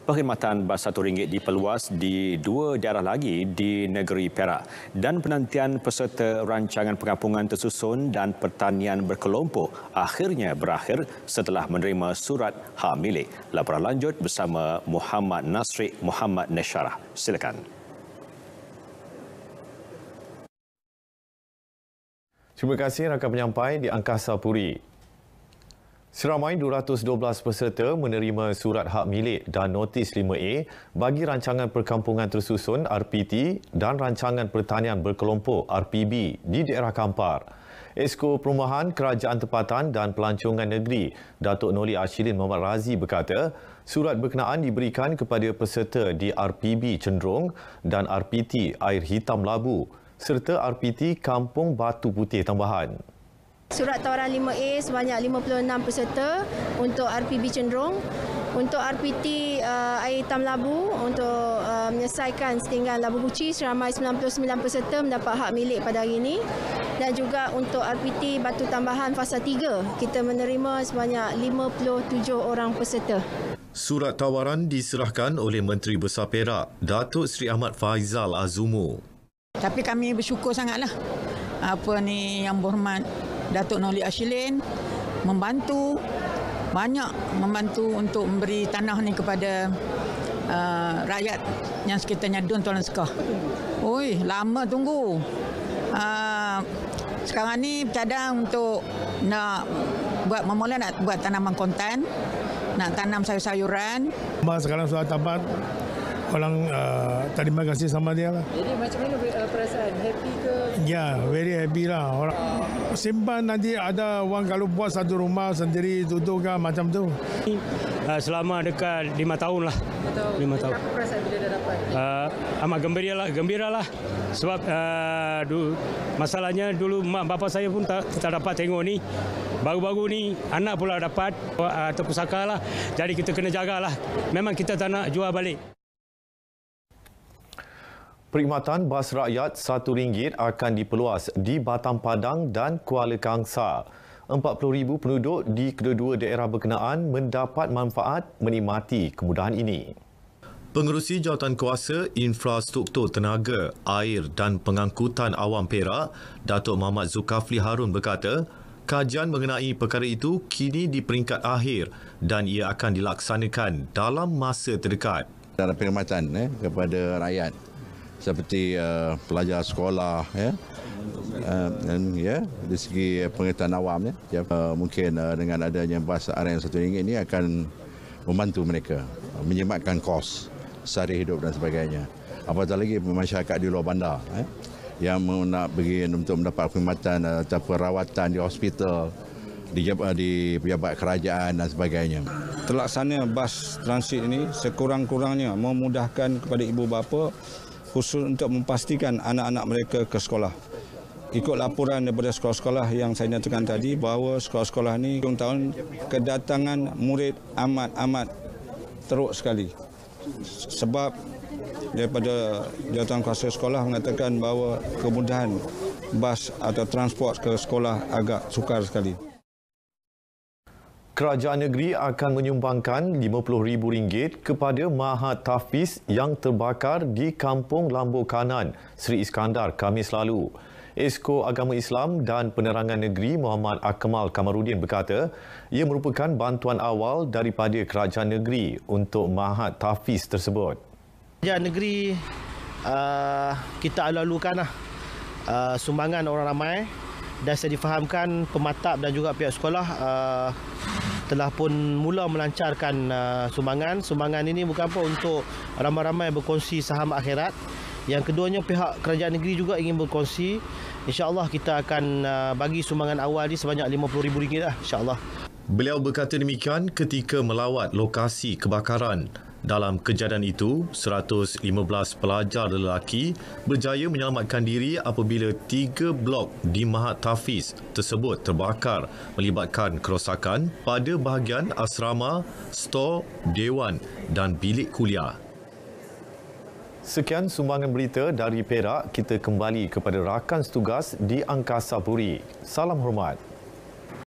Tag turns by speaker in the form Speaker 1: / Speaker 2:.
Speaker 1: Perkhidmatan bas RM1 diperluas di 2 daerah lagi di negeri Perak dan penantian peserta rancangan pengampungan tersusun dan pertanian berkelompok akhirnya berakhir setelah menerima surat hak milik. Laporan lanjut bersama Muhammad Nasrik Muhammad Nesyarah. Silakan.
Speaker 2: Terima kasih rakan penyampai di Angkasa Puri. Seramai 212 peserta menerima surat hak milik dan notis 5A bagi rancangan perkampungan tersusun RPT dan rancangan pertanian berkelompok RPB di daerah Kampar. Esko Perumahan Kerajaan Tempatan dan Pelancongan Negeri, Datuk Noli Ashidin Muhammad Razi berkata, surat berkenaan diberikan kepada peserta di RPB Cenderung dan RPT Air Hitam Labu serta RPT Kampung Batu Putih Tambahan.
Speaker 3: Surat tawaran 5A sebanyak 56 peserta untuk RPB Cenderung. Untuk RPT Air Hitam Labu untuk menyelesaikan setinggan Labu Buci seramai 99 peserta mendapat hak milik pada hari ini. Dan juga untuk RPT Batu Tambahan Fasa 3 kita menerima sebanyak 57 orang peserta.
Speaker 2: Surat tawaran diserahkan oleh Menteri Besar Perak, Datuk Seri Ahmad Faizal Azumu.
Speaker 4: Tapi kami bersyukur sangatlah Yang Berhormat Datuk Noli Ashidin banyak membantu untuk memberi tanah ni kepada rakyat yang sekitarnya Dun Tuan Sekah. Oi, lama tunggu. Sekarang ni bercadang untuk nak buat tanaman kontan, nak tanam sayur-sayuran.
Speaker 5: Sekarang sudah dapat. Orang terima kasih sama dia lah.
Speaker 6: Jadi macam mana perasaan? Happy ke?
Speaker 5: Ya, very happy lah. Orang simpan nanti ada orang kalau buat satu rumah sendiri duduk kan macam tu.
Speaker 7: Selama dekat 5 tahun lah. 5 tahun.
Speaker 6: Apa perasaan bila dah dapat?
Speaker 7: Amat gembira lah. Sebab masalahnya dulu mak bapa saya pun tak dapat tengok ni. Baru-baru ni anak pula dapat atau pusaka lah. Jadi kita kena jagalah. Memang kita tak nak jual balik.
Speaker 2: Perkhidmatan bas rakyat RM1 akan diperluas di Batam Padang dan Kuala Kangsar. 40,000 penduduk di kedua-dua daerah berkenaan mendapat manfaat menikmati kemudahan ini. Pengerusi Jawatankuasa Infrastruktur Tenaga, Air dan Pengangkutan Awam Perak, Datuk Muhammad Zulkifli Harun berkata, kajian mengenai perkara itu kini di peringkat akhir dan ia akan dilaksanakan dalam masa terdekat.
Speaker 8: Ada perkhidmatan kepada rakyat seperti pelajar sekolah dan dari segi pengetahuan awam mungkin dengan adanya bas RM1 ini akan membantu mereka menyematkan kos sehari hidup dan sebagainya. Apatah lagi masyarakat di luar bandar yang nak pergi untuk mendapat perkhidmatan atau perawatan di hospital, di pejabat kerajaan dan sebagainya.
Speaker 9: Terlaksana bas transit ini sekurang-kurangnya memudahkan kepada ibu bapa khusus untuk memastikan anak-anak mereka ke sekolah. Ikut laporan daripada sekolah-sekolah yang saya nyatakan tadi bahawa sekolah-sekolah ini hujung tahun kedatangan murid amat teruk sekali. Sebab daripada jawatankuasa sekolah mengatakan bahawa kemudahan bas atau transport ke sekolah agak sukar sekali.
Speaker 2: Kerajaan negeri akan menyumbangkan RM50,000 kepada Mahat Tahfiz yang terbakar di Kampung Lambur Kanan, Seri Iskandar, Khamis lalu. Esko Agama Islam dan Penerangan Negeri Muhammad Akmal Kamarudin berkata, ia merupakan bantuan awal daripada kerajaan negeri untuk Mahat Tahfiz tersebut.
Speaker 10: Kerajaan negeri kita alu-alukan sumbangan orang ramai dan saya difahamkan pematap dan juga pihak sekolah telah pun mula melancarkan sumbangan. Sumbangan ini bukan apa untuk ramai-ramai berkongsi saham akhirat. Yang keduanya pihak kerajaan negeri juga ingin berkongsi. InsyaAllah kita akan bagi sumbangan awal ini sebanyak RM50,000 lah, insyaAllah.
Speaker 2: Beliau berkata demikian ketika melawat lokasi kebakaran. Dalam kejadian itu, 115 pelajar lelaki berjaya menyelamatkan diri apabila 3 blok di Mahat Tahfiz tersebut terbakar melibatkan kerosakan pada bahagian asrama, stor, dewan dan bilik kuliah. Sekian sumbangan berita dari Perak. Kita kembali kepada rakan setugas di Angkasa Puri. Salam hormat.